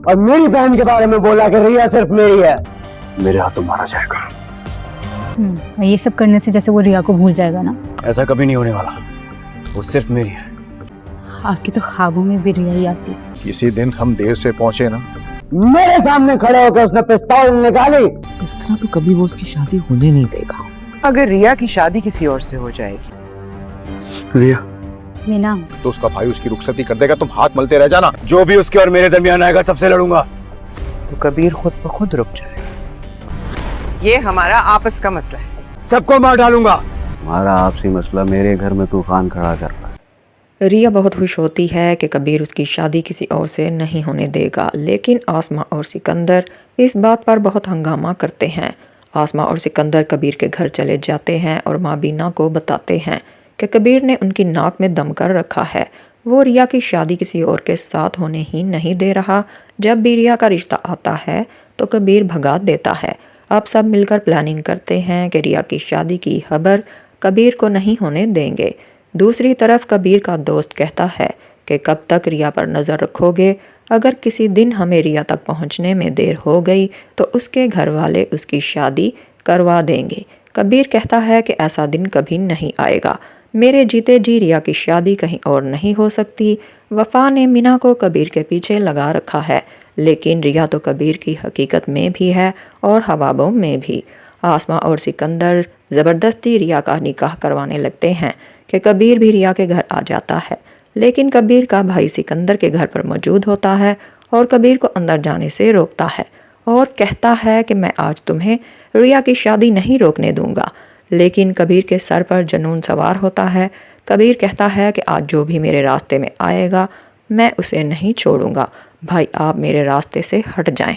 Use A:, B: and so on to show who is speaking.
A: और मेरी बहन के बारे में बोला कि रिया सिर्फ मेरी है। मेरे हाथों मारा जाएगा।
B: ये सब करने से जैसे वो रिया को भूल जाएगा ना।
A: ऐसा कभी नहीं होने वाला, वो सिर्फ मेरी है।
B: आपके तो ख्वाबों में भी रिया ही आती।
C: किसी दिन हम देर से पहुंचे ना,
A: मेरे सामने खड़े होकर उसने पिस्तौल निकाली।
D: इस तरह तो कभी वो उसकी शादी होने नहीं देगा।
E: अगर रिया की शादी किसी और से हो जाएगी,
A: रिया
B: मीना,
C: तो उसका भाई उसकी रुखसती कर देगा। तुम हाथ मलते रह जाना।
A: जो भी उसके और मेरे दरमियान आएगा सबसे लड़ूंगा।
E: तो कबीर खुद ब खुद रुक जाएगा। ये हमारा आपस का मसला है।
A: सबको मार डालूंगा।
F: हमारा आपसी मसला मेरे घर में तूफान खड़ा कर रहा है।
G: रिया बहुत खुश होती है कि कबीर उसकी शादी किसी और से नहीं होने देगा, लेकिन आसमा और सिकंदर इस बात पर बहुत हंगामा करते हैं। आसमा और सिकंदर कबीर के घर चले जाते हैं और माँ बीना को बताते हैं कि कबीर ने उनकी नाक में दम कर रखा है। वो रिया की शादी किसी और के साथ होने ही नहीं दे रहा। जब भी रिया का रिश्ता आता है तो कबीर भगा देता है। अब सब मिलकर प्लानिंग करते हैं कि रिया की शादी की खबर कबीर को नहीं होने देंगे। दूसरी तरफ कबीर का दोस्त कहता है कि कब तक रिया पर नज़र रखोगे? अगर किसी दिन हमें रिया तक पहुंचने में देर हो गई तो उसके घर वाले उसकी शादी करवा देंगे। कबीर कहता है कि ऐसा दिन कभी नहीं आएगा। मेरे जीते जी रिया की शादी कहीं और नहीं हो सकती। वफा ने मीना को कबीर के पीछे लगा रखा है, लेकिन रिया तो कबीर की हकीकत में भी है और हवाबों में भी। आसमा और सिकंदर ज़बरदस्ती रिया का निकाह करवाने लगते हैं कि कबीर भी रिया के घर आ जाता है, लेकिन कबीर का भाई सिकंदर के घर पर मौजूद होता है और कबीर को अंदर जाने से रोकता है और कहता है कि मैं आज तुम्हें रिया की शादी नहीं रोकने दूंगा। लेकिन कबीर के सर पर जुनून सवार होता है। कबीर कहता है कि आज जो भी मेरे रास्ते में आएगा मैं उसे नहीं छोड़ूंगा। भाई आप मेरे रास्ते से हट जाएं।